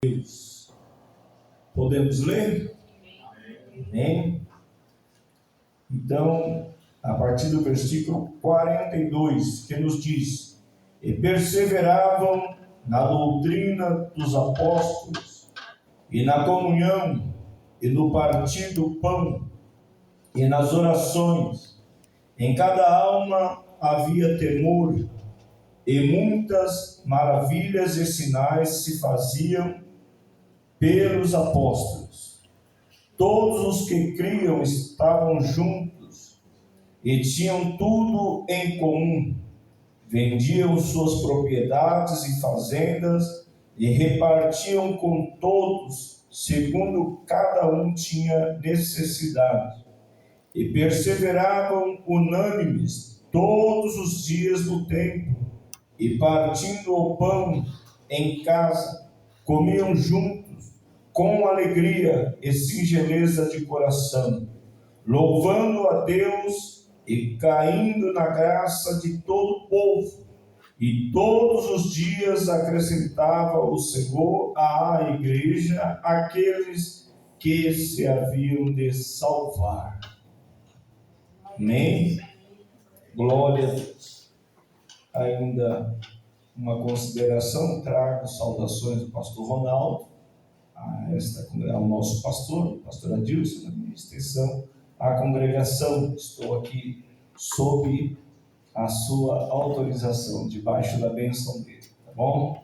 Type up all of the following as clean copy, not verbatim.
Deus. Podemos ler? Amém? Então, a partir do versículo 42, que nos diz: E perseveravam na doutrina dos apóstolos, e na comunhão, e no partir do pão, e nas orações. Em cada alma havia temor, e muitas maravilhas e sinais se faziam pelos apóstolos. Todos os que criam estavam juntos e tinham tudo em comum. Vendiam suas propriedades e fazendas e repartiam com todos, segundo cada um tinha necessidade. E perseveravam unânimes todos os dias no templo, e partindo o pão em casa, comiam juntos, com alegria e singeleza de coração, louvando a Deus e caindo na graça de todo o povo. E todos os dias acrescentava o Senhor à igreja aqueles que se haviam de salvar. Amém? Glória a Deus. Ainda uma consideração, trago saudações do pastor Ronaldo, ao nosso pastor Adilson, na minha extensão, à congregação. Estou aqui sob a sua autorização, debaixo da bênção dele, tá bom?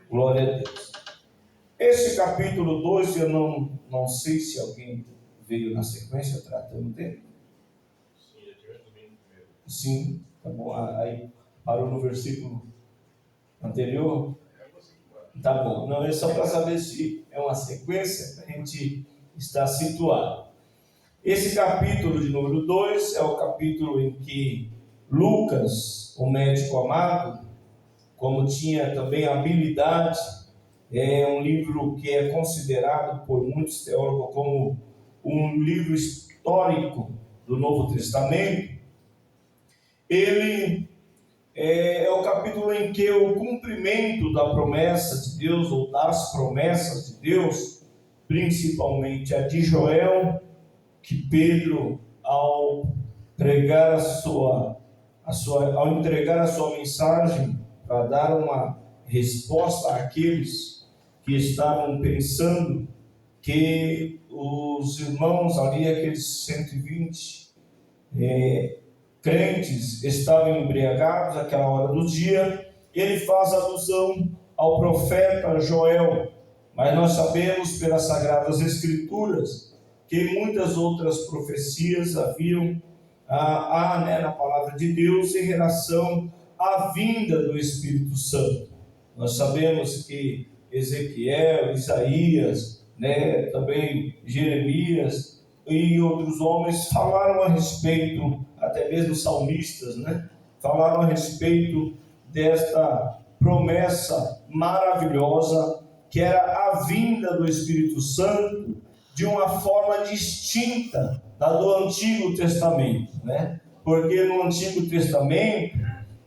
Glória a Deus. Esse capítulo 2, eu não sei se alguém veio na sequência tratando dele. Sim, tá bom. Aí parou no versículo anterior. Tá bom. Não, é só para saber se é uma sequência, para a gente estar situado. Esse capítulo de número 2 é o capítulo em que Lucas, o médico amado, como tinha também habilidade, é um livro que é considerado por muitos teólogos como um livro histórico do Novo Testamento. Ele é o capítulo em que o cumprimento da promessa de Deus, ou das promessas de Deus, principalmente a de Joel, que Pedro, ao entregar a sua mensagem para dar uma resposta àqueles que estavam pensando que os irmãos ali, aqueles 120 crentes, estavam embriagados naquela hora do dia, ele faz alusão ao profeta Joel. Mas nós sabemos pelas Sagradas Escrituras que muitas outras profecias haviam na palavra de Deus em relação à vinda do Espírito Santo. Nós sabemos que Ezequiel, Isaías, também Jeremias e outros homens falaram a respeito, até mesmo salmistas, falaram a respeito desta promessa maravilhosa que era a vinda do Espírito Santo de uma forma distinta da do Antigo Testamento, Porque no Antigo Testamento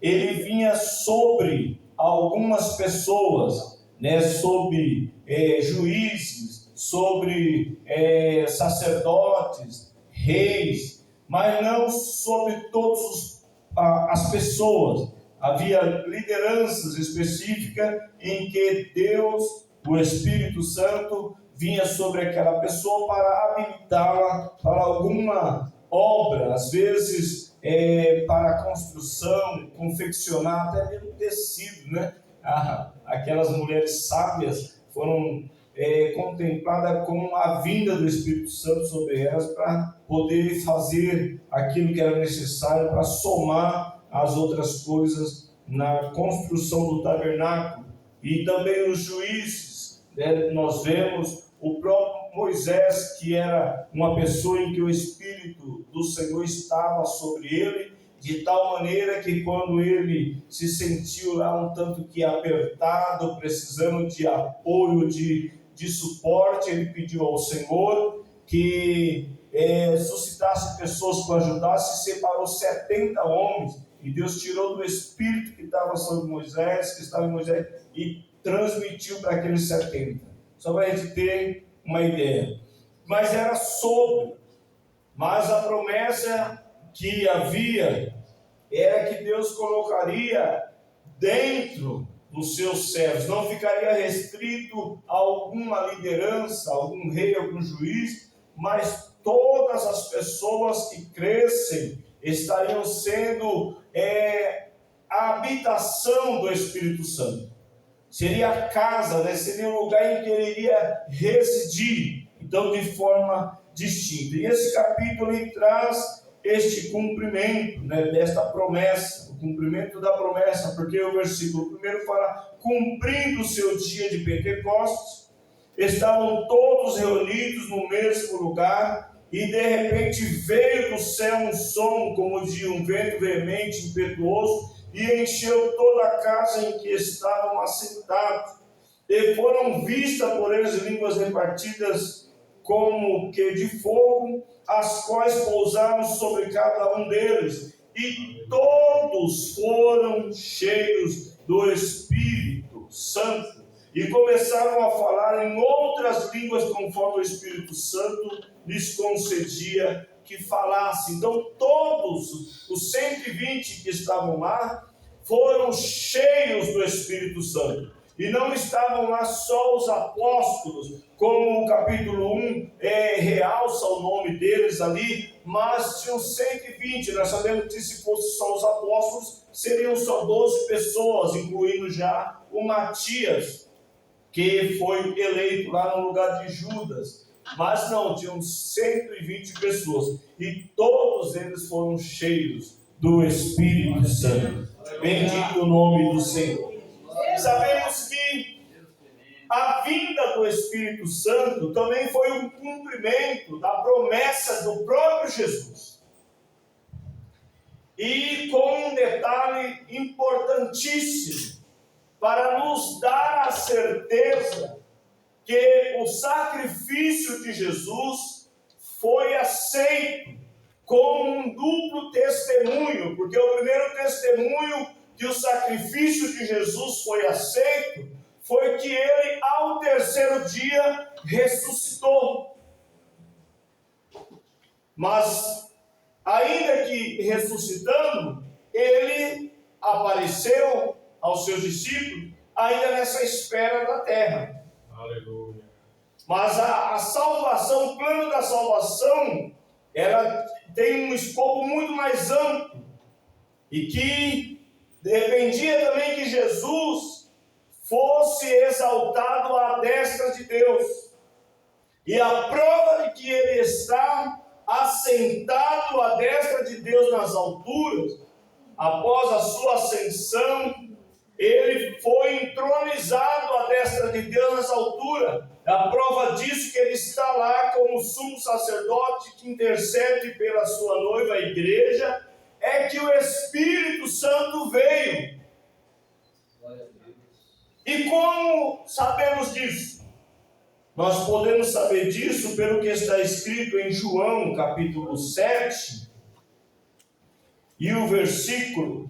ele vinha sobre algumas pessoas, sobre juízes, sobre sacerdotes, reis, mas não sobre todas as pessoas. Havia lideranças específicas em que Deus, o Espírito Santo, vinha sobre aquela pessoa para habilitá-la para alguma obra, às vezes para construção, confeccionar até mesmo tecido, Aquelas mulheres sábias foram contempladas com a vinda do Espírito Santo sobre elas para poder fazer aquilo que era necessário para somar as outras coisas na construção do tabernáculo. E também os juízes, nós vemos o próprio Moisés, que era uma pessoa em que o Espírito do Senhor estava sobre ele, de tal maneira que quando ele se sentiu lá um tanto que apertado, precisando de apoio, de suporte, ele pediu ao Senhor que suscitasse pessoas para ajudar, se separou 70 homens, e Deus tirou do Espírito que estava sobre Moisés, que estava em Moisés, e transmitiu para aqueles 70. só para a gente ter uma ideia. Mas era sobre. Mas a promessa que havia era que Deus colocaria dentro dos seus servos, não ficaria restrito a alguma liderança, algum rei, algum juiz, mas todas as pessoas que crescem estariam sendo a habitação do Espírito Santo. Seria a casa, né? Seria o lugar em que ele iria residir, então de forma distinta. E esse capítulo ele traz este cumprimento, né, desta promessa, o cumprimento da promessa, porque o versículo 1 fala: cumprindo o seu dia de Pentecostes, estavam todos reunidos no mesmo lugar, e de repente veio do céu um som como de um vento veemente, impetuoso, e encheu toda a casa em que estavam assentados, e foram vistas por eles línguas repartidas como que de fogo, as quais pousaram sobre cada um deles, e todos foram cheios do Espírito Santo, e começaram a falar em outras línguas, conforme o Espírito Santo lhes concedia que falassem. Então todos os 120 que estavam lá foram cheios do Espírito Santo. E não estavam lá só os apóstolos, como o capítulo 1 realça o nome deles ali, mas tinham 120. Nós sabemos que se fosse só os apóstolos, seriam só 12 pessoas, incluindo já o Matias, que foi eleito lá no lugar de Judas. Mas não, tinham 120 pessoas, e todos eles foram cheios do Espírito Santo. Bendito o nome do Senhor. Sabemos que a vinda do Espírito Santo também foi um cumprimento da promessa do próprio Jesus. E com um detalhe importantíssimo, para nos dar a certeza que o sacrifício de Jesus foi aceito com um duplo testemunho, porque o primeiro testemunho que o sacrifício de Jesus foi aceito foi que ele, ao terceiro dia, ressuscitou. Mas, ainda que ressuscitando, ele apareceu aos seus discípulos, ainda nessa espera da terra. Aleluia. Mas a salvação, o plano da salvação, ela tem um escopo muito mais amplo, e que dependia também que Jesus fosse exaltado à destra de Deus. E a prova de que ele está assentado à destra de Deus nas alturas, após a sua ascensão, ele foi entronizado à destra de Deus nas alturas. A prova disso que ele está lá como sumo sacerdote que intercede pela sua noiva, a igreja, é que o Espírito Santo veio. E como sabemos disso? Nós podemos saber disso pelo que está escrito em João, capítulo 7, e o versículo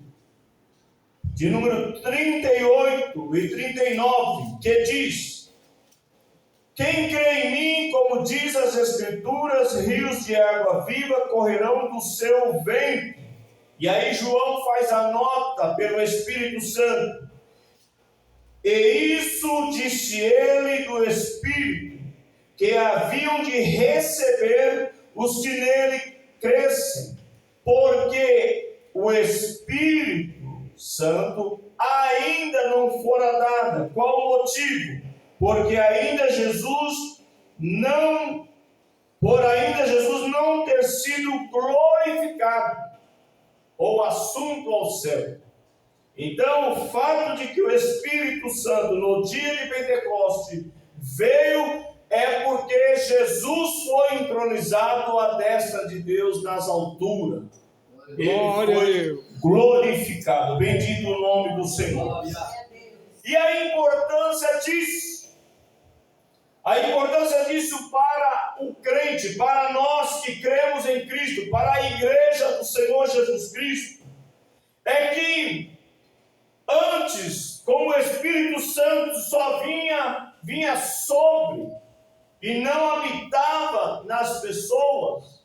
de número 38 e 39, que diz: quem crê em mim, como diz as Escrituras, rios de água viva correrão do seu ventre. E aí João faz a nota pelo Espírito Santo. E isso disse ele do Espírito, que haviam de receber os que nele crescem, porque o Espírito Santo ainda não fora dado. Qual o motivo? Porque ainda Jesus não ter sido glorificado ou assunto ao céu. Então, o fato de que o Espírito Santo, no dia de Pentecostes, veio, é porque Jesus foi entronizado à destra de Deus nas alturas. Ele foi glorificado. Bendito o nome do Senhor. E a importância disso? A importância disso para o crente, para nós que cremos em Cristo, para a igreja do Senhor Jesus Cristo, é que antes, como o Espírito Santo só vinha vinha sobre e não habitava nas pessoas,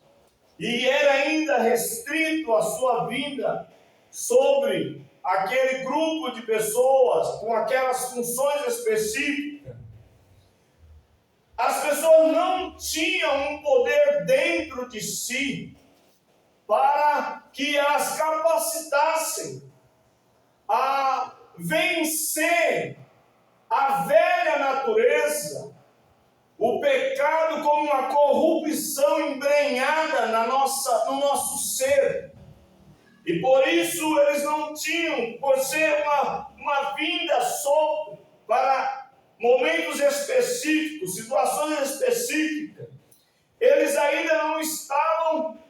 e era ainda restrito a sua vinda sobre aquele grupo de pessoas com aquelas funções específicas, as pessoas não tinham um poder dentro de si para que as capacitassem a vencer a velha natureza, o pecado como uma corrupção embrenhada no nosso ser. E por isso eles não tinham, por ser uma vinda sobre para momentos específicos, situações específicas, eles ainda não estavam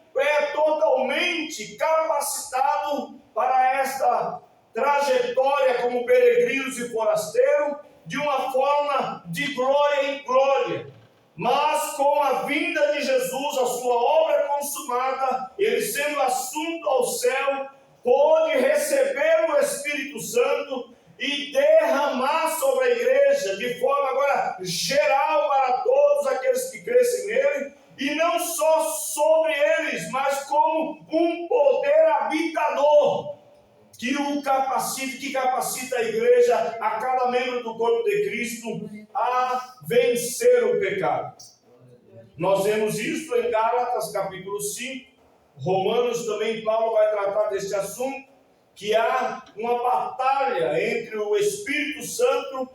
totalmente capacitados para esta trajetória como peregrinos e forasteiros, de uma forma de glória em glória. Mas com a vinda de Jesus, a sua obra consumada, ele sendo assunto ao céu, pôde receber o Espírito Santo e derramar sobre a igreja, de forma agora geral para todos aqueles que crescem nele, e não só sobre eles, mas como um poder habitador, que capacita a igreja, a cada membro do corpo de Cristo, a vencer o pecado. Nós vemos isso em Gálatas capítulo 5, Romanos também Paulo vai tratar deste assunto, que há uma batalha entre o Espírito Santo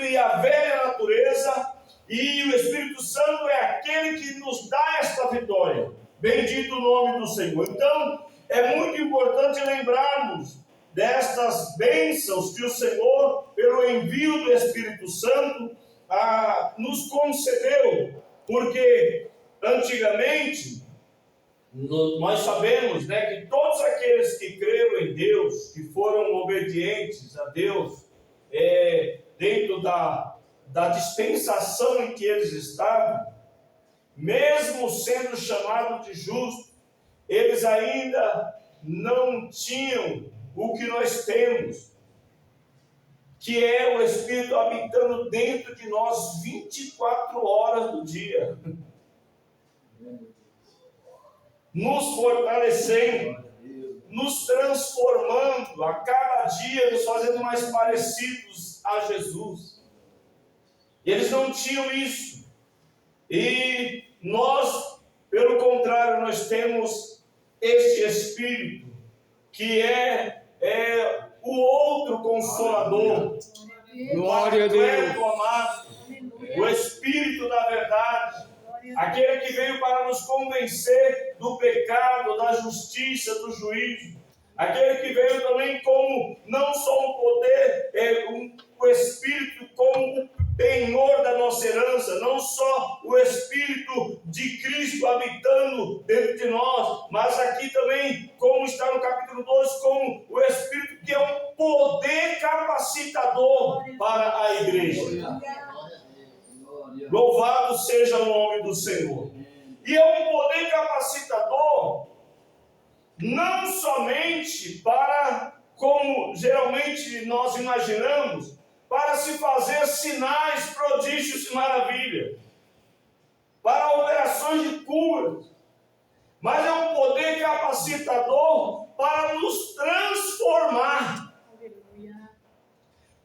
e a velha natureza, e o Espírito Santo é aquele que nos dá esta vitória. Bendito o nome do Senhor. Então, é muito importante lembrarmos destas bênçãos que o Senhor, pelo envio do Espírito Santo, nos concedeu, porque antigamente nós sabemos, que todos aqueles que creram em Deus, que foram obedientes a Deus, dentro da dispensação em que eles estavam, mesmo sendo chamados de justos, eles ainda não tinham o que nós temos, que é o Espírito habitando dentro de nós 24 horas do dia, nos fortalecendo, nos transformando, a cada dia nos fazendo mais parecidos a Jesus. Eles não tinham isso, e nós, pelo contrário, nós temos este Espírito, que é o outro Consolador, Glória a Deus, amado, o Espírito da verdade, aquele que veio para nos convencer do pecado, da justiça, do juízo, aquele que veio também como não só um poder, o Espírito como o penhor da nossa herança, não só o Espírito de Cristo habitando dentro de nós, mas aqui também, como está no capítulo 12, como o Espírito que é um poder capacitador para a igreja. Louvado seja o nome do Senhor. E é um poder capacitador não somente para, como geralmente nós imaginamos, para se fazer sinais, prodígios e maravilhas, para operações de cura, mas é um poder capacitador para nos transformar,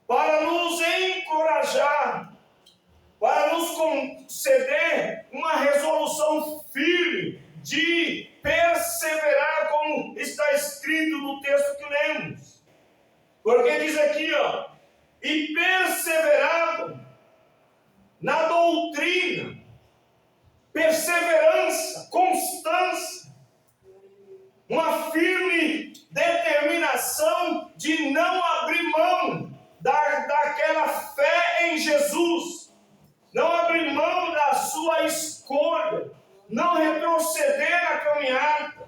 para nos encorajar, para nos conceder uma resolução firme de perseverar, como está escrito no texto que lemos. Porque diz aqui, e perseveravam na doutrina, perseverança, constância, uma firme determinação de não abrir mão daquela fé em Jesus, não abrir mão da sua escolha, não retroceder na caminhada.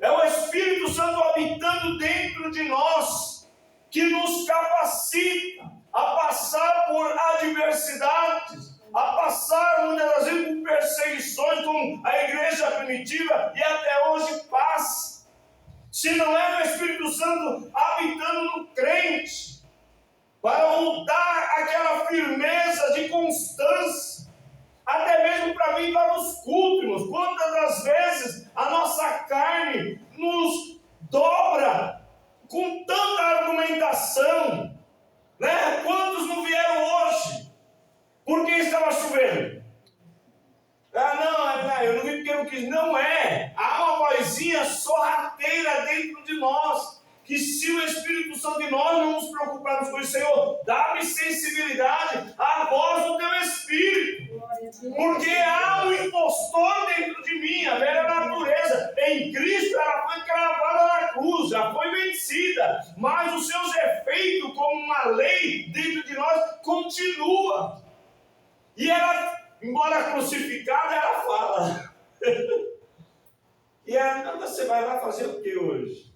É o Espírito Santo habitando dentro de nós, que nos capacita a passar por adversidades, a passar muitas das vezes por perseguições, como a igreja primitiva e até hoje passa. Se não é o Espírito Santo habitando no crente, para mudar aquela firmeza de constância, até mesmo para vir para os cultos. Quantas das vezes a nossa carne nos dobra com tanta argumentação, né? Quantos não vieram hoje? Porque estava chovendo? Eu não vim porque eu não quis. Não é. Há uma vozinha sorrateira dentro de nós, que se o Espírito Santo de nós não nos preocuparmos com isso, Senhor, dá-me sensibilidade à voz do teu Espírito. Porque há um impostor dentro de mim, a velha natureza. Em Cristo ela foi cravada na cruz, já foi vencida, mas os seus efeitos, como uma lei dentro de nós, continua. E ela, embora crucificada, ela fala. E ela, você vai lá fazer o que hoje?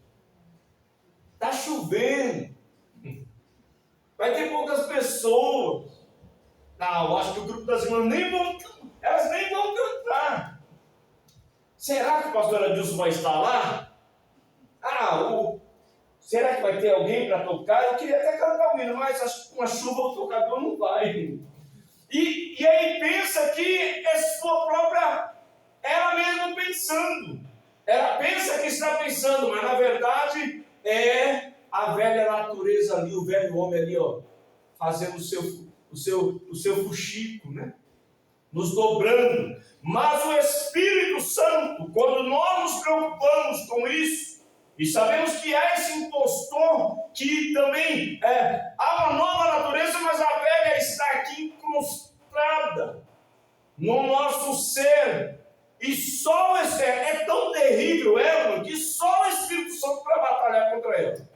Está chovendo. Vai ter poucas pessoas. Não, eu acho que o grupo das irmãs elas nem vão cantar. Será que o pastor Adilson vai estar lá? Será que vai ter alguém para tocar? Eu queria até cantar o hino, mas acho que com a chuva o tocador não vai. E aí pensa que é sua própria, ela mesma pensando. Ela pensa que está pensando, mas na verdade é a velha natureza ali, o velho homem ali, ó, fazendo o seu fuxico, né? Nos dobrando. Mas o Espírito Santo, quando nós nos preocupamos com isso, e sabemos que há esse impostor, que também há uma nova natureza, mas a velha está aqui incrustada no nosso ser. E só o Espírito é tão terrível, irmão, que só o Espírito Santo para batalhar contra ela.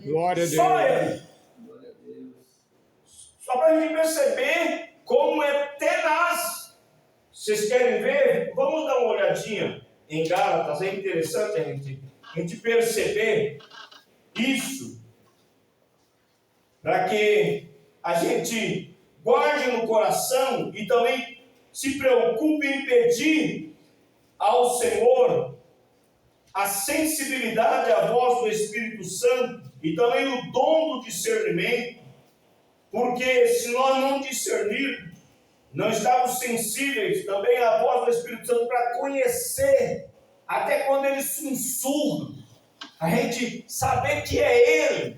Glória a Deus. Só ele. Só para a gente perceber como é tenaz. Vocês querem ver? Vamos dar uma olhadinha em Gálatas. É interessante a gente perceber isso, para que a gente guarde no coração e também se preocupe em pedir ao Senhor a sensibilidade à voz do Espírito Santo e também o dom do discernimento, porque se nós não discernirmos, não estamos sensíveis também à voz do Espírito Santo para conhecer, até quando ele sussurra, a gente saber que é ele,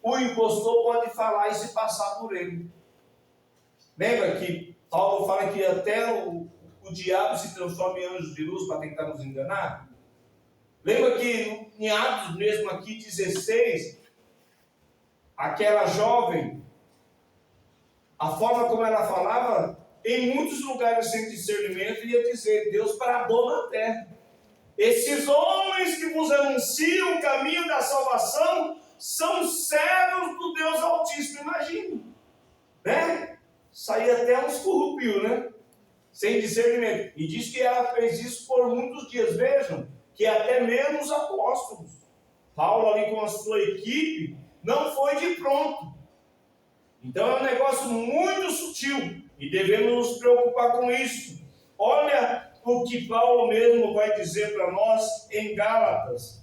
o impostor pode falar e se passar por ele. Lembra que Paulo fala que até o diabo se transforma em anjo de luz para tentar nos enganar? Lembra que em Atos mesmo aqui 16, aquela jovem, a forma como ela falava, em muitos lugares sem discernimento, ia dizer: Deus bradou na terra. Esses homens que vos anunciam o caminho da salvação são servos do Deus Altíssimo. Imagina, né? Saía até uns corrupiu, né? Sem discernimento. E diz que ela fez isso por muitos dias. Vejam, que até mesmo os apóstolos, Paulo ali com a sua equipe, não foi de pronto. Então é um negócio muito sutil e devemos nos preocupar com isso. Olha o que Paulo mesmo vai dizer para nós em Gálatas.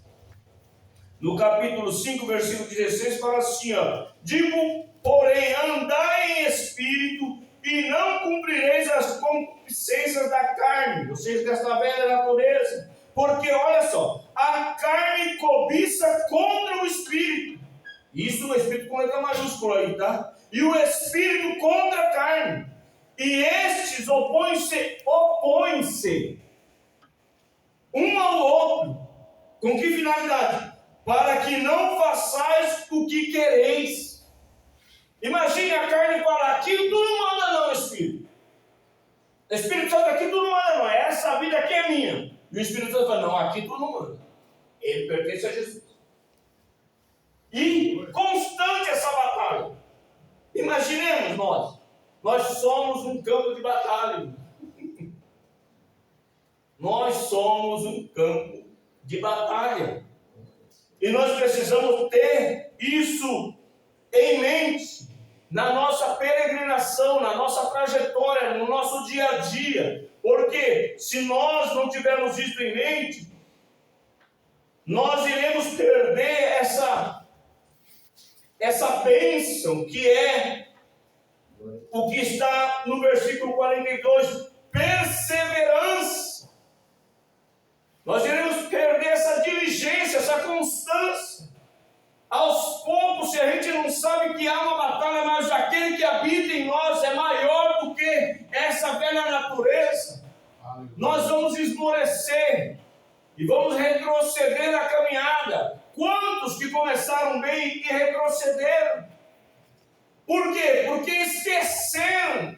No capítulo 5, versículo 16, fala assim, ó: digo, porém, andai em espírito e não cumprireis as concupiscências da carne, ou seja, desta velha natureza. Porque, olha só, a carne cobiça contra o espírito. Isso o espírito com letra maiúscula aí, tá? E o espírito contra a carne. E estes opõem-se um ao outro. Com que finalidade? Para que não façais o que quereis. Imagine a carne falar: aqui tu não manda não, Espírito. Espírito Santo, aqui tu não manda não. Essa vida aqui é minha. E o Espírito Santo fala: não, aqui tu não manda. Ele pertence a Jesus. E constante essa batalha. Imaginemos nós somos um campo de batalha. Nós somos um campo de batalha. E nós precisamos ter isso em mente, na nossa peregrinação, na nossa trajetória, no nosso dia a dia. Porque se nós não tivermos isso em mente, nós iremos perder essa bênção que é o que está no versículo 42, perseverança. Nós iremos perder essa diligência, essa constância. Aos poucos, se a gente não sabe que há uma batalha, mas aquele que habita em nós é maior do que essa velha natureza, nós vamos esmorecer e vamos retroceder na caminhada. Quantos que começaram bem e retrocederam? Por quê? Porque esqueceram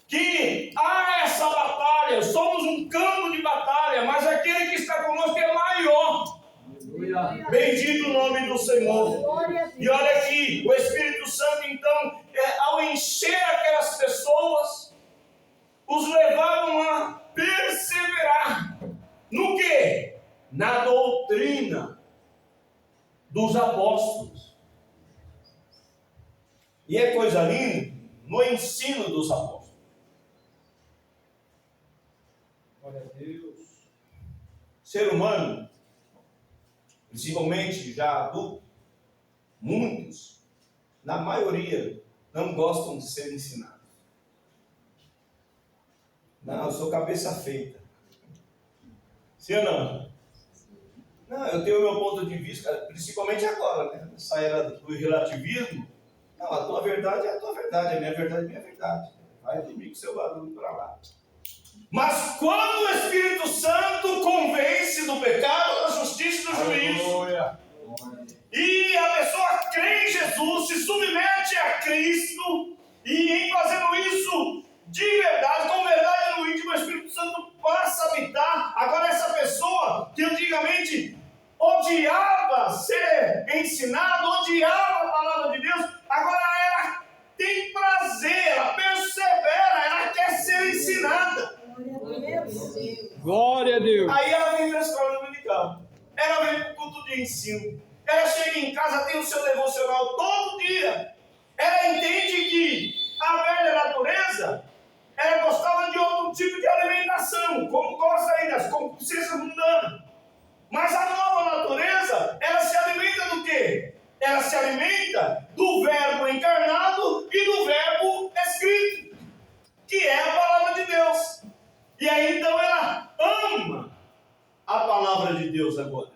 que há essa batalha, somos um campo de batalha, mas aquele que está conosco é maior. Bendito o nome do Senhor. E olha aqui, o Espírito Santo então, ao encher aquelas pessoas, os levavam a perseverar. No quê? Na doutrina dos apóstolos. E é coisa linda no ensino dos apóstolos. Glória a Deus. Ser humano, principalmente já adulto, muitos, na maioria, não gostam de ser ensinados. Não, eu sou cabeça feita. Sim ou não? Não, eu tenho o meu ponto de vista, principalmente agora, né? Essa era do relativismo. Não, a tua verdade é a tua verdade, a minha verdade é a minha verdade. Vai dormir com seu barulho para lá. Mas quando o Espírito Santo convence do pecado, da justiça e do juízo, e a pessoa crê em Jesus, se submete a Cristo, e em fazendo isso de verdade, com verdade no íntimo, o Espírito Santo passa a habitar. Agora essa pessoa que antigamente odiava ser ensinado, odiava a palavra de Deus, agora ela tem prazer, ela persevera, ela quer ser ensinada. Glória a Deus. Aí ela vem para a escola dominical, ela vem para o culto de ensino, ela chega em casa, tem o seu devocional todo dia. Ela entende que a velha natureza, ela gostava de outro tipo de alimentação, como gosta aí das concupiscências mundanas. Mas a nova natureza, ela se alimenta do quê? Ela se alimenta do verbo encarnado e do verbo escrito, que é a palavra de Deus. E aí então ela ama a palavra de Deus agora.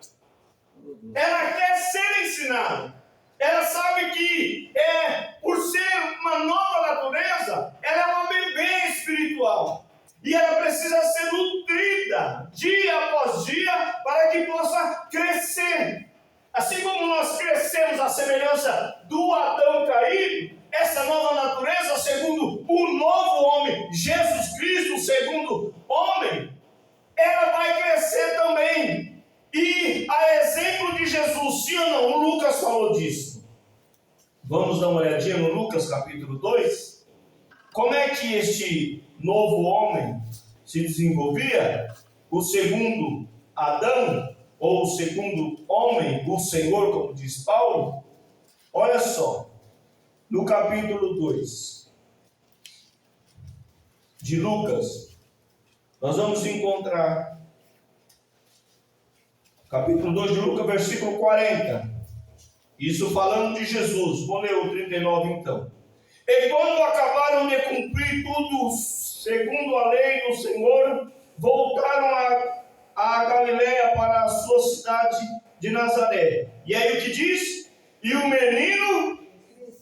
Ela quer ser ensinada. Ela sabe que por ser uma nova natureza, ela é uma bebê espiritual. E ela precisa ser nutrida dia após dia para que possa crescer. Assim como nós crescemos à semelhança do Adão caído, essa nova natureza, segundo o novo homem, Jesus Cristo, o segundo homem, ela vai crescer também. E a exemplo de Jesus, sim ou não? O Lucas falou disso. Vamos dar uma olhadinha no Lucas capítulo 2. Como é que este novo homem se desenvolvia? O segundo Adão, ou o segundo homem, o Senhor, como diz Paulo. Olha só, no capítulo 2 de Lucas, nós vamos encontrar, capítulo 2 de Lucas, versículo 40. Isso falando de Jesus. Vou ler o 39 então. E quando acabaram de cumprir tudo segundo a lei do Senhor, voltaram a Galiléia para a sua cidade de Nazaré. E aí o que diz? E o menino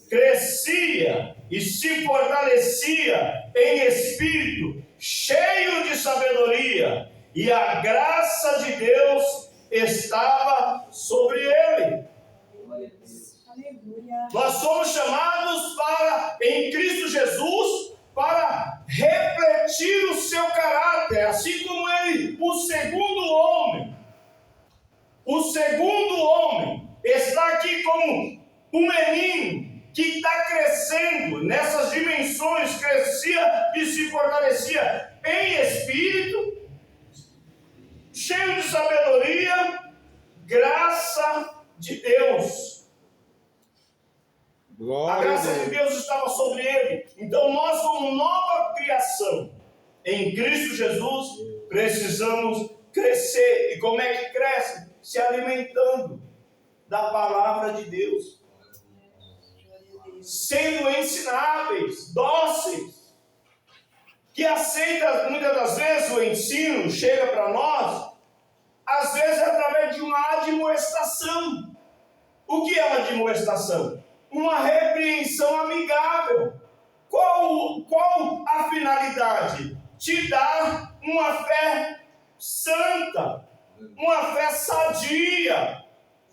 crescia e se fortalecia em espírito, cheio de sabedoria, e a graça de Deus estava sobre ele. Nós somos chamados para, em Cristo Jesus, para refletir o seu caráter, assim como ele, o segundo homem, está aqui como um menino que está crescendo nessas dimensões, crescia e se fortalecia em espírito, cheio de sabedoria, graça de Deus. A graça de Deus estava sobre ele. Então nós, como nova criação em Cristo Jesus, precisamos crescer. E como é que cresce? Se alimentando da palavra de Deus. sendo ensináveis, dóceis, que aceita muitas das vezes o ensino, chega para nós, às vezes através de uma admoestação. O que é uma admoestação? Uma repreensão amigável. Qual a finalidade? Te dar uma fé santa, uma fé sadia,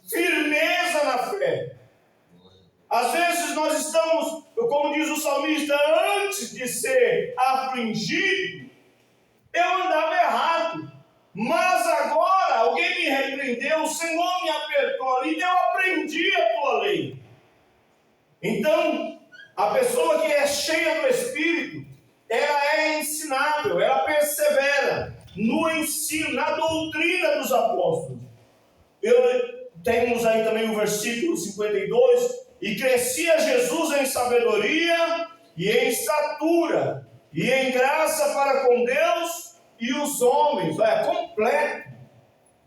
firmeza na fé. Às vezes nós estamos, como diz o salmista, antes de ser afligido, eu andava errado. Mas agora alguém me repreendeu, o Senhor me apertou ali e eu aprendi a tua lei. Então, a pessoa que é cheia do Espírito, ela é ensinável, ela persevera no ensino, na doutrina dos apóstolos. Temos aí também o versículo 52, e crescia Jesus em sabedoria e em estatura e em graça para com Deus e os homens. É completo.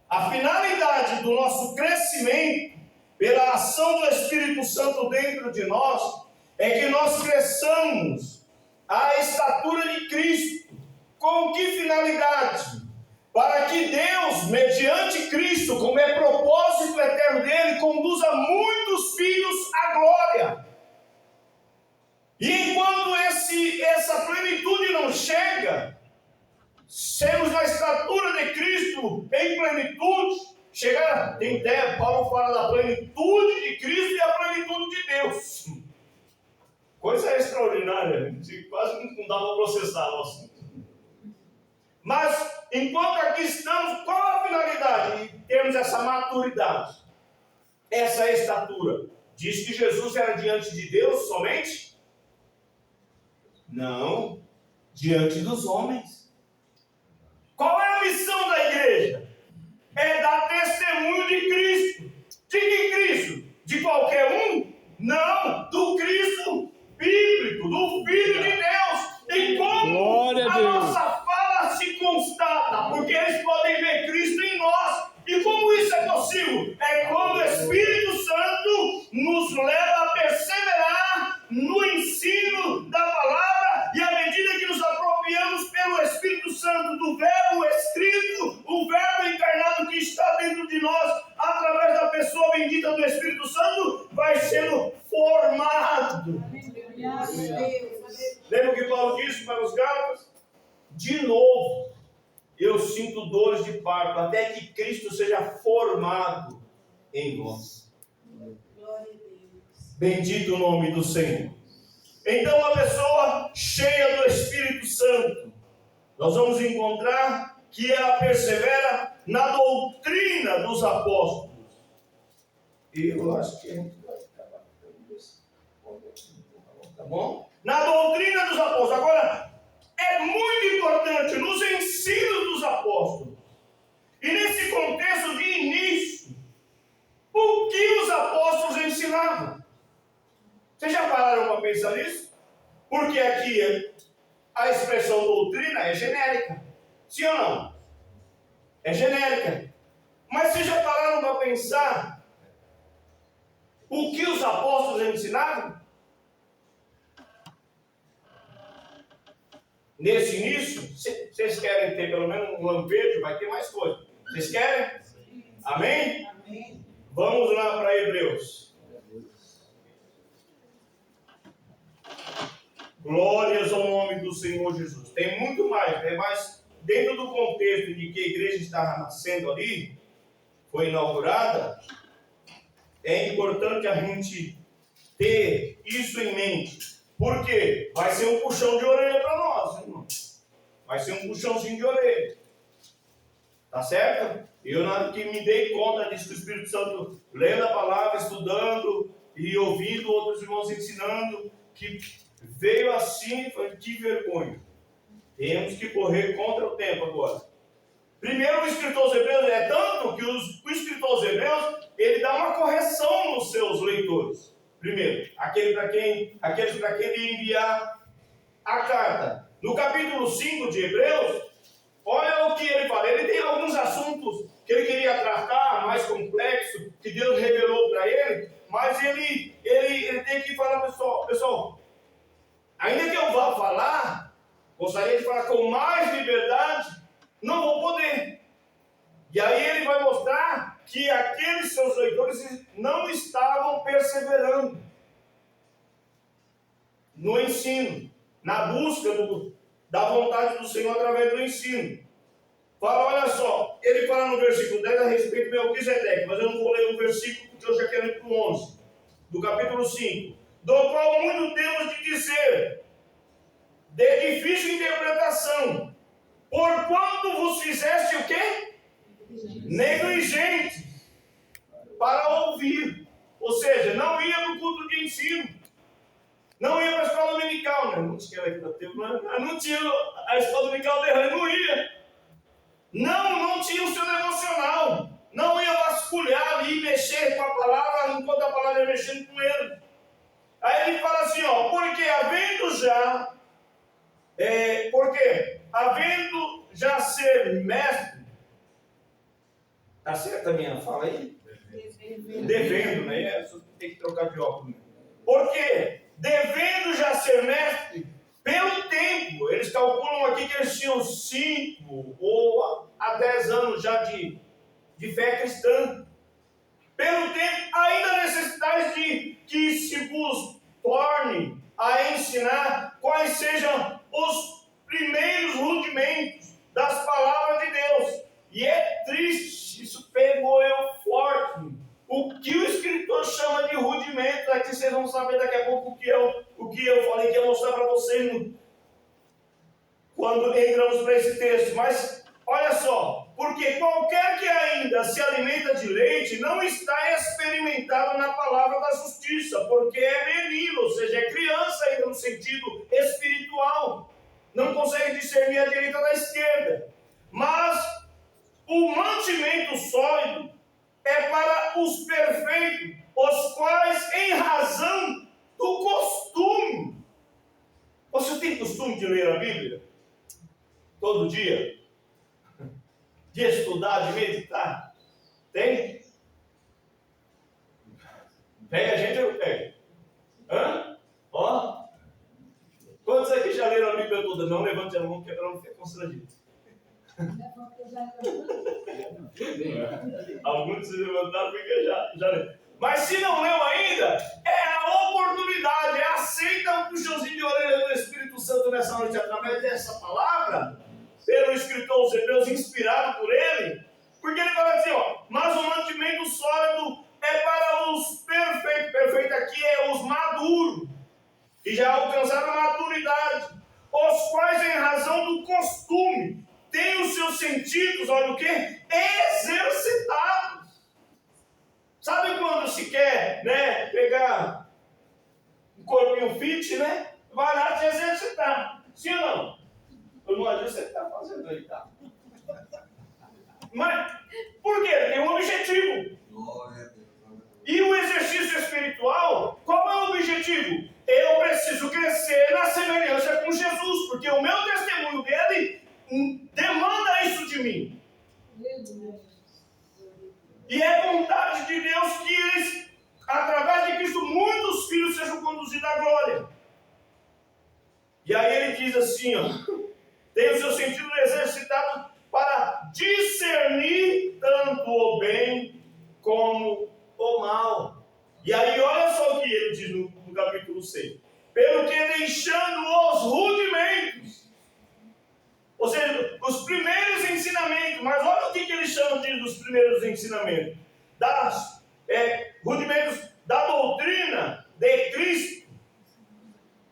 A finalidade do nosso crescimento pela ação do Espírito Santo dentro de nós é que nós cresçamos à estatura de Cristo. Com que finalidade? Para que Deus, mediante Cristo, como é propósito eterno dele, conduza muitos filhos à glória. E enquanto essa plenitude não chega, sermos na estatura de Cristo em plenitude, tem até, Paulo fala da plenitude de Cristo e a plenitude de Deus. Coisa extraordinária, a gente quase não dá para processar o assunto. Mas, enquanto aqui estamos, qual a finalidade de termos essa maturidade? Essa estatura. Diz que Jesus era diante de Deus somente? Não, diante dos homens. Qual é a missão da igreja? É dar testemunho de Cristo. De que Cristo? De qualquer um? Não, do Cristo bíblico, do Filho de Deus. E como a nossa fala se constata? Porque eles podem ver Cristo em nós. E como isso é possível? É quando o Espírito Santo nos leva a perseverar no ensino da palavra, e à medida que nos apropriamos pelo Espírito Santo do verbo escrito, o verbo encarnado que está dentro de nós, através da pessoa bendita do Espírito Santo, vai sendo formado. Lembra o que Paulo disse para os Gálatas? De novo, eu sinto dores de parto, até que Cristo seja formado em nós. Bendito o nome do Senhor. Então, uma pessoa cheia do Espírito Santo, nós vamos encontrar que ela persevera na doutrina dos apóstolos. E eu acho que a gente vai acabar com isso. Tá bom? Na doutrina dos apóstolos. Agora, é muito importante nos ensinos dos apóstolos. E nesse contexto de início, o que os apóstolos ensinavam? Vocês já pararam para pensar nisso? Porque aqui a expressão doutrina é genérica. Sim ou não? É genérica. Mas vocês já pararam para pensar o que os apóstolos ensinavam? Nesse início, vocês querem ter pelo menos um lampejo, vai ter mais coisa. Vocês querem? Amém? Amém. Vamos lá para Hebreus. Glórias ao nome do Senhor Jesus. Tem muito mais, né? Mas dentro do contexto de que a igreja estava nascendo ali, foi inaugurada, é importante a gente ter isso em mente. Por quê? Vai ser um puxão de orelha para nós, irmão. Vai ser um puxãozinho de orelha. Tá certo? Eu, na hora que me dei conta disso, que o Espírito Santo, lendo a palavra, estudando e ouvindo outros irmãos ensinando, que veio assim, foi que vergonha. Temos que correr contra o tempo agora. Primeiro, o escritor aos Hebreus, é tanto que o escritor aos Hebreus, ele dá uma correção nos seus leitores. Primeiro, aqueles para quem ele enviar a carta. No capítulo 5 de Hebreus, olha o que ele fala. Ele tem alguns assuntos que ele queria tratar, mais complexo, que Deus revelou para ele. mas ele tem que falar, pessoal, ainda que eu vá falar, gostaria de falar com mais liberdade, não vou poder. E aí ele vai mostrar que aqueles seus leitores não estavam perseverando no ensino, na busca da vontade do Senhor através do ensino. Fala, olha só, ele fala no versículo 10 a respeito de Melquisedeque, mas eu não vou ler o versículo porque eu já quero ir para o 11, do capítulo 5, do qual muito temos de dizer, de difícil interpretação, porquanto vos fizeste o quê? Negligentes para ouvir. Ou seja, não ia para o culto de ensino, não ia para a escola dominical, né? Não tinha aqui da tempo, não tinha a escola dominical dele, não ia. Não tinha o seu devocional, não ia vasculhar ali, mexer com a palavra, enquanto a palavra ia mexendo com ele. Aí ele fala assim, ó, porque havendo já ser mestre, tá certo a minha fala aí? Devendo, né? Tem que trocar de óculos. Porque devendo já ser mestre, pelo tempo, eles calculam aqui que eles tinham 5 ou a 10 anos já de fé cristã. Pelo tempo, ainda necessitais de que se vos torne a ensinar quais sejam os primeiros rudimentos das palavras de Deus. E é triste, isso pegou eu forte. O que o escritor chama de rudimentos, aqui vocês vão saber daqui a pouco o que eu falei que ia mostrar para vocês quando entramos para esse texto. Mas olha só, porque qualquer que ainda se alimenta de leite não está experimentado na palavra da justiça, porque é menino, ou seja, é criança ainda no sentido espiritual, não consegue discernir a direita da esquerda. Mas o mantimento sólido é para os perfeitos, os quais, em razão do costume. Você tem costume de ler a Bíblia? Todo dia? De estudar, de meditar? Tem? Pega a gente ou não pega? Hã? Ó. Quantos aqui já leram a Bíblia toda? Não levante a mão, que é para não ficar constrangido. Alguns se levantaram porque já leram. Mas se não leu ainda, é a oportunidade, aceita um puxãozinho de orelha do Espírito Santo nessa noite através dessa palavra, pelo escritor aos Hebreus, inspirado por ele, porque ele fala assim, ó, mas o mantimento sólido é para os perfeitos, perfeito aqui é os maduros, que já alcançaram a maturidade, os quais em razão do costume, têm os seus sentidos, olha o que? Exercitados. Sabe quando se quer, né, pegar um corpinho fit, né? Vai lá te exercitar. Sim ou não? Eu não adianta você está fazendo aí, tá? Mas, por quê? Tem um objetivo. E o exercício espiritual, qual é o objetivo? Eu preciso crescer na semelhança com Jesus, porque o meu testemunho dele demanda isso de mim. E é vontade de Deus que eles, através de Cristo, muitos filhos sejam conduzidos à glória. E aí ele diz assim, ó, tem o seu sentido exercitado para discernir tanto o bem como o mal. E aí olha só o que ele diz no capítulo 6. Pelo que deixando os rudimentos, ou seja, os primeiros ensinamentos, mas olha o que ele chama dos primeiros ensinamentos, rudimentos da doutrina de Cristo,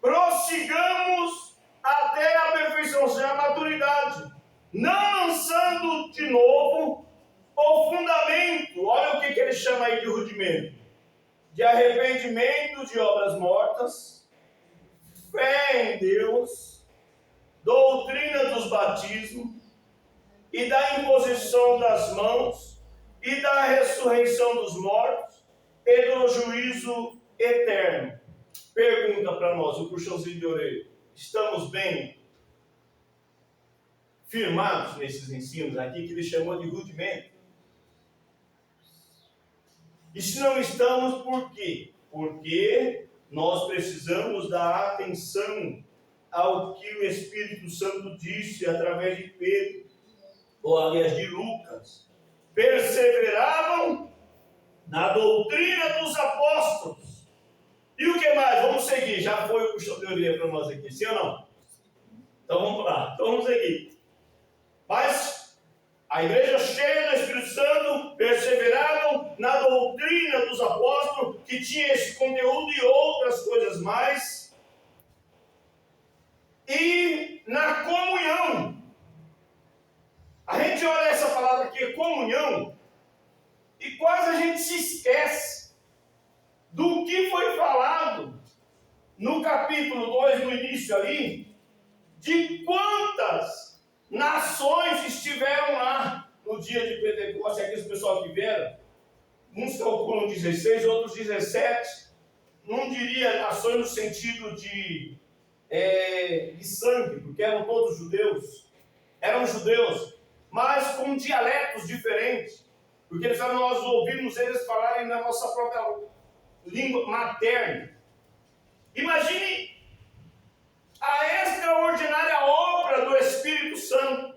prossigamos até a perfeição, ou seja, a maturidade, não lançando de novo o fundamento, olha o que ele chama aí de rudimento, de arrependimento de obras mortas, fé em Deus, doutrina dos batismos e da imposição das mãos e da ressurreição dos mortos e do juízo eterno. Pergunta para nós, o puxãozinho de orelha, estamos bem firmados nesses ensinos aqui que ele chamou de rudimento? E se não estamos, por quê? Porque nós precisamos dar atenção ao que o Espírito Santo disse através de Pedro, ou aliás de Lucas. Perseveravam na doutrina dos apóstolos. E o que mais? Vamos seguir. Já foi o puxão de orelha para nós aqui, sim ou não? Então vamos lá. Então vamos seguir. Mas a igreja cheia do Espírito Santo perseveravam na doutrina dos apóstolos, que tinha esse conteúdo e outras coisas mais. E na comunhão. A gente olha essa palavra aqui, comunhão, e quase a gente se esquece do que foi falado no capítulo 2, no início ali, de quantas nações estiveram lá no dia de Pentecostes, aqueles pessoal que vieram. Uns calculam 16, outros 17. Não diria nações no sentido de sangue, porque eram todos judeus. Eram judeus, mas com dialetos diferentes. Porque nós ouvimos eles falarem na nossa própria língua materna. Imagine a extraordinária obra do Espírito Santo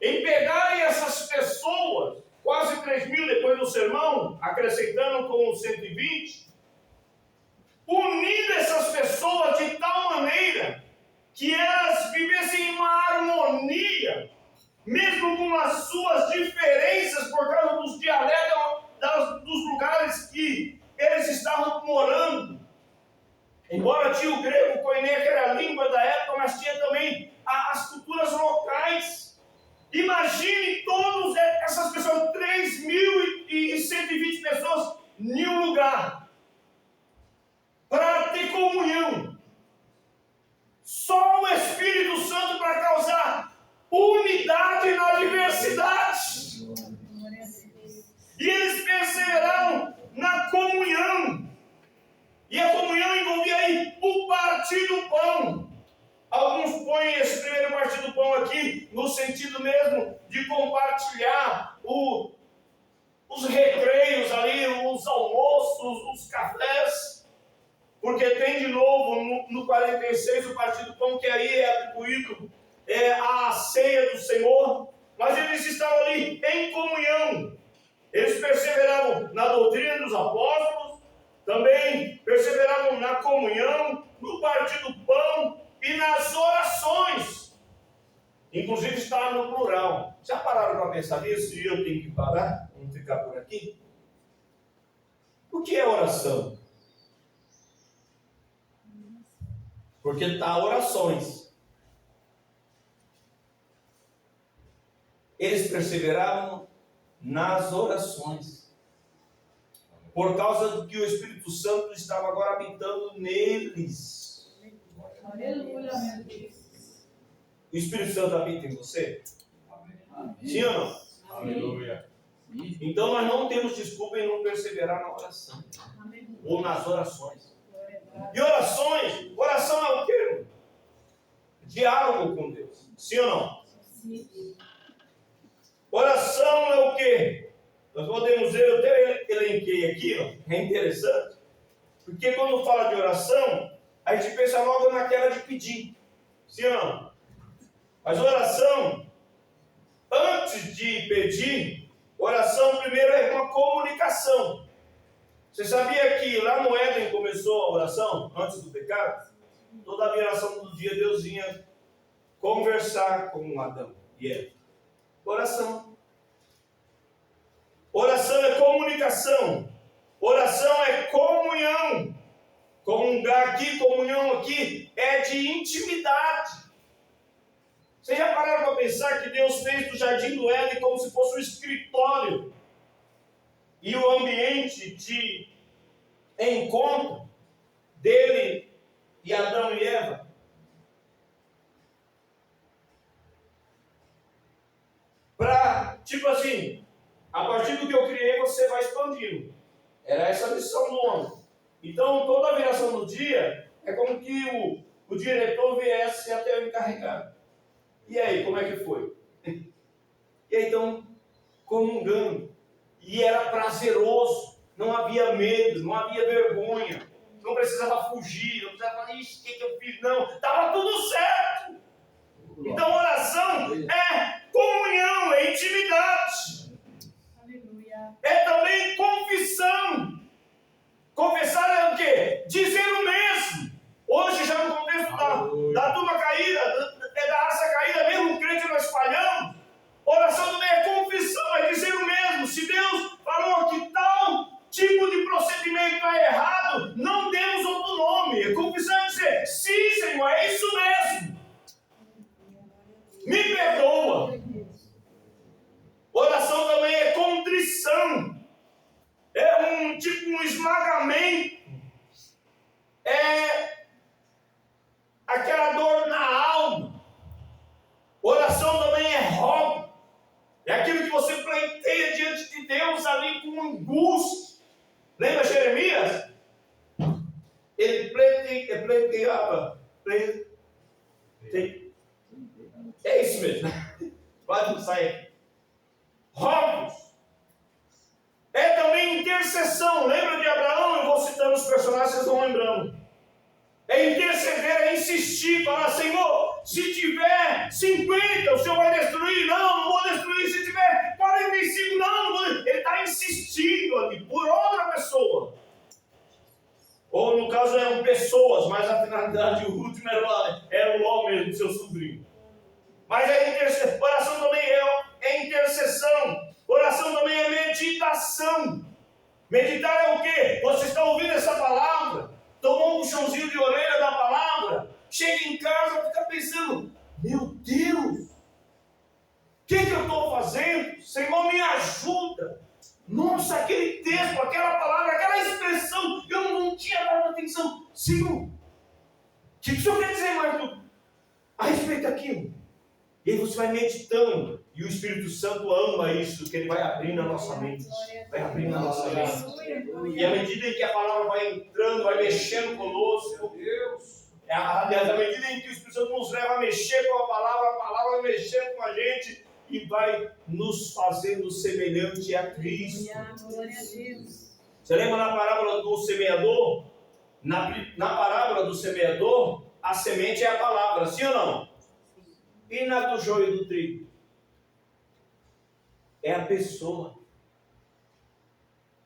em pegarem essas pessoas, quase 3.000 depois do sermão, acrescentando com os 120, unindo essas pessoas de tal maneira que elas vivessem em uma harmonia, mesmo com as suas diferenças por causa dos dialetos dos lugares que eles estavam morando. Embora tinha o grego, o koiné, que era a língua da época, mas tinha também as culturas locais. Imagine todas essas pessoas, 3.120 pessoas em um lugar, para ter comunhão. Só o Espírito Santo para causar unidade na diversidade. E eles perseveraram na comunhão. E a comunhão envolvia aí o partir do pão. Alguns põem esse primeiro partir do pão aqui no sentido mesmo de compartilhar os recreios ali, os almoços, os cafés. Porque tem de novo no 46 o partir do pão, que aí é atribuído à ceia do Senhor. Mas eles estavam ali em comunhão. Eles perseveravam na doutrina dos apóstolos, também perseveravam na comunhão, no partir do pão e nas orações. Inclusive está no plural. Já pararam para pensar nisso? E eu tenho que parar? Vamos ficar por aqui? O que é oração? Porque está orações. Eles perseveravam nas orações. Por causa do que o Espírito Santo estava agora habitando neles. Aleluia, meu Deus. O Espírito Santo habita em você? Sim ou não? Aleluia. Então nós não temos desculpa em não perseverar na oração. Ou nas orações. E oração é o quê? Diálogo com Deus. Sim ou não? Sim. Oração é o quê? Nós podemos ver, eu até elenquei aqui, ó, é interessante, porque quando fala de oração, a gente pensa logo naquela de pedir, sim ou não? Mas oração, antes de pedir, oração primeiro é uma comunicação. Você sabia que lá no Éden começou a oração, antes do pecado? Toda a viração do dia Deus vinha conversar com Adão e Eva. Oração. Oração é comunicação. Oração é comunhão. Comungar aqui, comunhão aqui, é de intimidade. Vocês já pararam para pensar que Deus fez do jardim do Éden como se fosse um escritório e o ambiente de encontro dele e Adão e Eva? Para, tipo assim, a partir do que eu criei, você vai expandindo. Era essa a missão do homem. Então, toda a viração do dia é como que o diretor viesse até o encarregado. E aí, como é que foi? E aí, então, comungando. E era prazeroso. Não havia medo, não havia vergonha. Não precisava fugir, não precisava falar, ixi, o que eu fiz? Não, estava tudo certo. Então oração é comunhão, é intimidade. Aleluia. É também confissão. Confessar é o quê? Dizer o mesmo. Hoje, já no contexto da turma caída, da raça caída, mesmo o crente nós falhamos. Oração também é confissão, é dizer o mesmo. Se Deus falou que tal tipo de procedimento está errado, não demos outro nome. Confissão é dizer, sim, Senhor, é isso mesmo. Me perdoa. Oração também é contrição. É um esmagamento. É aquela dor na alma. Oração também é rogo. É aquilo que você pleiteia diante de Deus ali com angústia. Lembra Jeremias? Ele pleiteava. É isso mesmo. Pode sair. Rogos. É também intercessão. Lembra de Abraão? Eu vou citando os personagens, vocês vão lembrando. É interceder, é insistir, falar, Senhor, se tiver 50, o Senhor vai destruir? Não vou destruir. Se tiver 45, não vou. Ele está insistindo ali por outra pessoa. Ou no caso eram pessoas, mas a finalidade, o último era o Ló mesmo, seu sobrinho. Mas a oração também é intercessão. Oração também é meditação. Meditar é o quê? Você está ouvindo essa palavra, tomou um puxãozinho de orelha da palavra, chega em casa e fica pensando, meu Deus, o que eu estou fazendo? Senhor, me ajuda. Nossa, aquele texto, aquela palavra, aquela expressão, eu não tinha dado atenção. Senhor, o que o Senhor quer dizer mais a respeito daquilo? E aí você vai meditando, e o Espírito Santo ama isso, que ele vai abrindo a nossa mente, vai abrindo a nossa mente. E à medida em que a palavra vai entrando, vai mexendo conosco, aliás, à medida em que o Espírito Santo nos leva a mexer com a palavra vai mexendo com a gente e vai nos fazendo semelhante a Cristo. Você lembra na parábola do semeador? Na parábola do semeador, a semente é a palavra, sim ou não? E na do joio e do trigo? É a pessoa.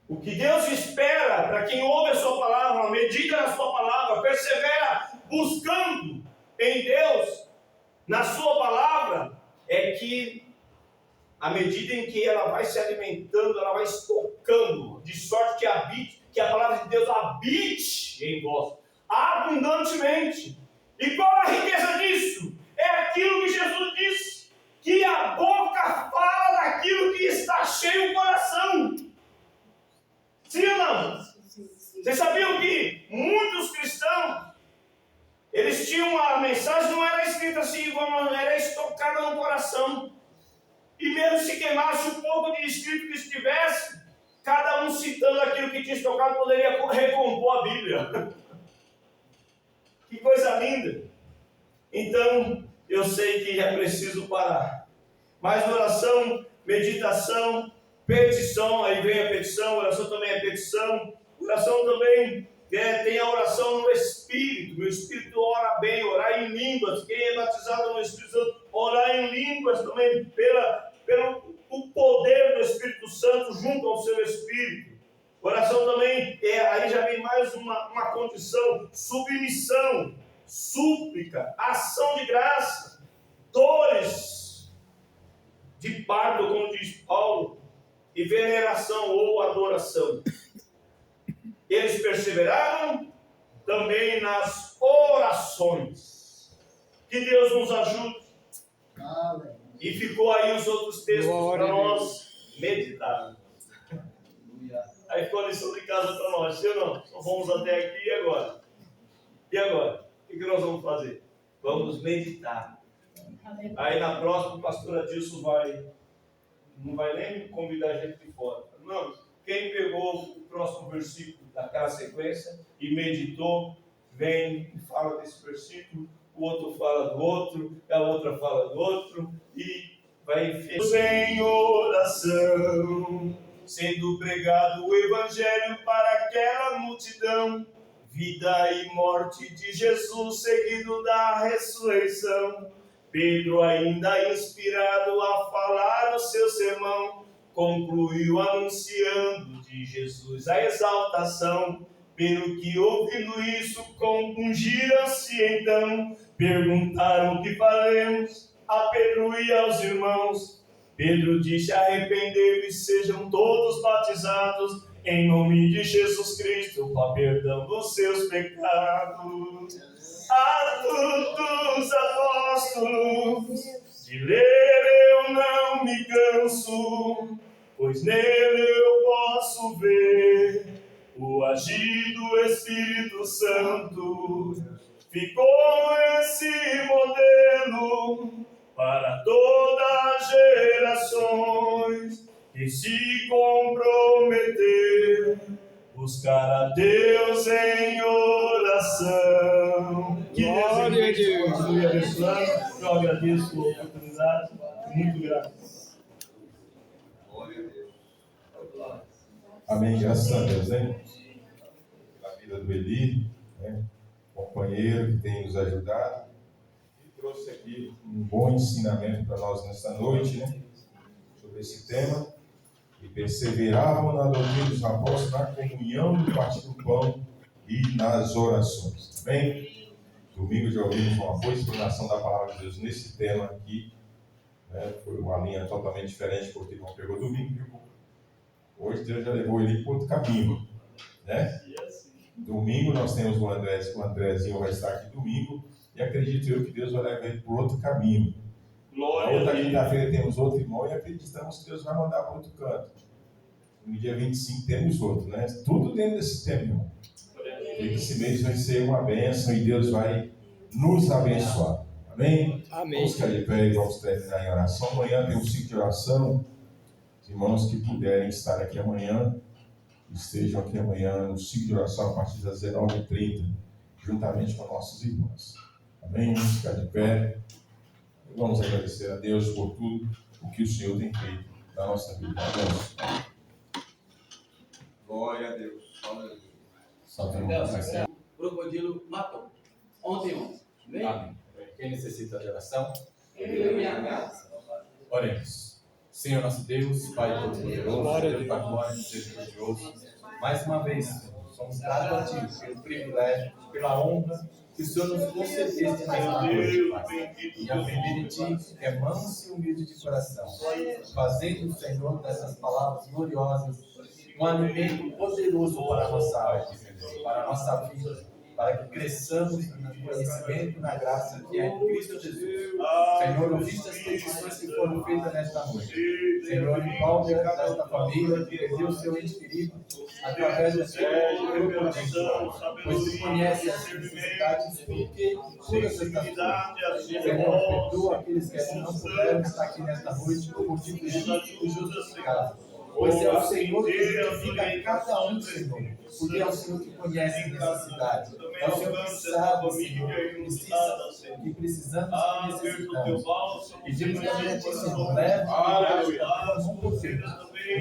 O que Deus espera para quem ouve a sua palavra, medita na sua palavra, persevera buscando em Deus, na sua palavra, é que à medida em que ela vai se alimentando, ela vai estocando, de sorte que a palavra de Deus habite em vós, abundantemente. E qual a riqueza disso? É aquilo que Jesus disse, que a boca fala daquilo que está cheio o coração. Sim ou não? Vocês sabiam que muitos cristãos, eles tinham a mensagem, não era escrita assim, era estocada no coração. E mesmo se queimasse um pouco de escrito que estivesse, cada um citando aquilo que tinha estocado, poderia recompor a Bíblia. Que coisa linda! Então, eu sei que é preciso parar. Mas oração, meditação, petição, aí vem a petição, oração também é petição. Oração também tem a oração no Espírito. Meu Espírito ora bem, orar em línguas. Quem é batizado no Espírito Santo, orar em línguas também, pelo poder do Espírito Santo junto ao seu Espírito. Oração também, aí já vem mais uma condição, submissão, súplica, ação de graça, dores de parto, como diz Paulo, e veneração ou adoração. Eles perseveraram também nas orações. Que Deus nos ajude. E ficou aí os outros textos para nós meditar. Aí ficou a lição de casa para nós, sim ou não? Então vamos até aqui e agora? E agora? O que nós vamos fazer? Vamos meditar. Aí na próxima o pastor Adilson não vai nem convidar a gente de fora. Não, quem pegou o próximo versículo daquela sequência e meditou, vem e fala desse versículo, o outro fala do outro, a outra fala do outro, e vai em oração, sendo pregado o evangelho para aquela multidão, vida e morte de Jesus seguido da ressurreição. Pedro, ainda inspirado a falar o seu sermão, concluiu anunciando de Jesus a exaltação. Pelo que, ouvindo isso, compungiram-se então, perguntaram o que faremos a Pedro e aos irmãos. Pedro disse: arrependei-vos e sejam todos batizados em nome de Jesus Cristo, para perdão dos seus pecados. Atos dos Apóstolos, de ler eu não me canso, pois nele eu posso ver o agir do Espírito Santo. Ficou esse modelo para todas as gerações que se comprometer, buscar a Deus em oração. Que Glória a Deus. Continue abençoando. Eu agradeço a oportunidade. Muito grato. Amém, graças a Deus, né? Na vida do Eli, né? Companheiro que tem nos ajudado e trouxe aqui um bom ensinamento para nós nesta noite, né? Sobre esse tema. E perseveravam na doutrina dos apóstolos, na comunhão, no partir do pão e nas orações. Amém? Domingo já ouvimos uma boa explanação da palavra de Deus nesse tema aqui, né? Foi uma linha totalmente diferente porque não pegou domingo, viu? Hoje Deus já levou ele para outro caminho, né? Domingo nós temos o Andrezinho vai estar aqui domingo, e acredito eu que Deus vai levar ele para outro caminho. Na outra quinta-feira temos outro irmão e acreditamos que Deus vai mandar para outro canto. No dia 25 temos outro, né? Tudo dentro desse tempo, irmão. E esse mês vai ser uma bênção e Deus vai nos abençoar. Amém? Amém. Vamos ficar de pé e vamos terminar em oração. Amanhã tem um ciclo de oração. Os irmãos que puderem estar aqui amanhã, estejam aqui amanhã no ciclo de oração a partir das 19h30, juntamente com nossos irmãos. Amém? Vamos ficar de pé. E vamos agradecer a Deus por tudo o que o Senhor tem feito na nossa vida. Amém. Glória a Deus. Aleluia. O crocodilo matou. Ontem. Amém? Amém. Quem necessita de oração? Eu e minha casa. Oremos. Senhor nosso Deus, Pai Todo-Poderoso, Deus da glória e seja glorioso. Mais uma vez, somos gratos a Ti pelo privilégio, pela honra que o Senhor nos concedeste nesta noite, Pai. E aprender em Ti que é manso e humilde de coração, fazendo, Senhor, dessas palavras gloriosas um alimento poderoso para a nossa alma, para a nossa vida, para que cresçamos no conhecimento e na graça que é em Cristo Jesus. Senhor, ouviste as petições que foram feitas nesta noite. Senhor, envolve esta família que perdeu o seu ente querido através do seu crocodilo, pois tu conhece as necessidades porque curas estas coisas. Senhor, perdoa aqueles que não puderam estar aqui nesta noite por motivo justificado. Pois é o Senhor que justifica cada um, Senhor, porque é o Senhor que conhece a necessidade. É o Senhor que sabe, Senhor, que precisamos e necessitamos. Pedimos também a Ti, Senhor, leve a mão por Deus,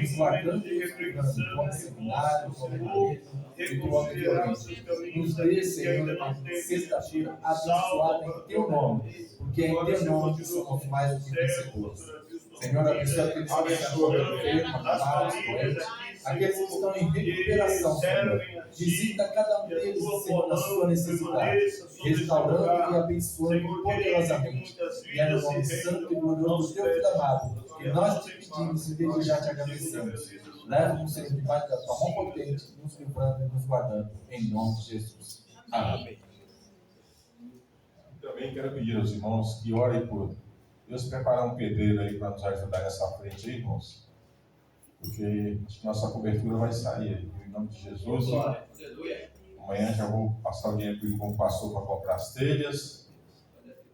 nos guardando e resguardando, como seminário, como igreja, e do homem violento. Nos dê, Senhor, uma sexta-feira abençoada em Teu nome, porque é em Teu nome que somos mais do que vencedores. Senhor, abençoa aqueles que estão enfermos, amados, doentes, aqueles que estão em recuperação, Senhor. Visita cada um deles, Senhor, na sua necessidade, restaurando e abençoando poderosamente. E é no nome santo e glorioso do Teu Filho amado que nós te pedimos e desde já te agradecemos. Leva-nos, Senhor, debaixo da Tua mão potente, nos livrando e nos guardando, em nome de Jesus. Amém. Também quero pedir aos irmãos que orem por Deus preparar um pedreiro aí para nos ajudar nessa frente aí, irmãos. Porque acho que nossa cobertura vai sair aí, em nome de Jesus. Amanhã já vou passar o dinheiro que o irmão passou para comprar as telhas.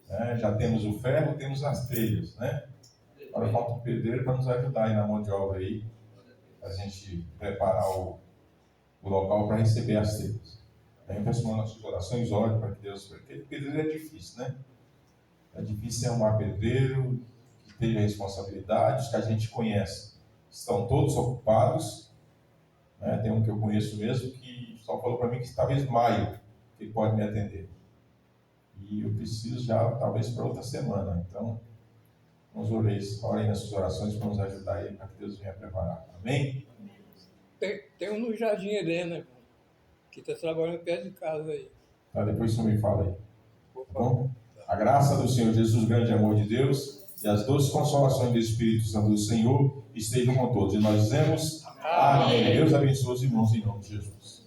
Né? Já temos o ferro, temos as telhas, né? Agora falta um pedreiro para nos ajudar aí na mão de obra aí, para a gente preparar o local para receber as telhas. Aí eu peço nas nossas orações, ore para que Deus... Porque pedreiro é difícil, né? É difícil arrumar pedreiro que tenha responsabilidades, que a gente conhece. Estão todos ocupados, né? Tem um que eu conheço mesmo que só falou para mim que talvez maio que ele pode me atender. E eu preciso já, talvez, para outra semana. Então, orem nessas orações para nos ajudar aí, para que Deus venha preparar. Amém? Tem um no Jardim Eden, né? Que está trabalhando perto de casa aí. Tá, depois você me fala aí. Tá bom? A graça do Senhor Jesus, o grande amor de Deus e as doces consolações do Espírito Santo do Senhor estejam com todos. E nós dizemos amém. Deus abençoe os irmãos em nome de Jesus.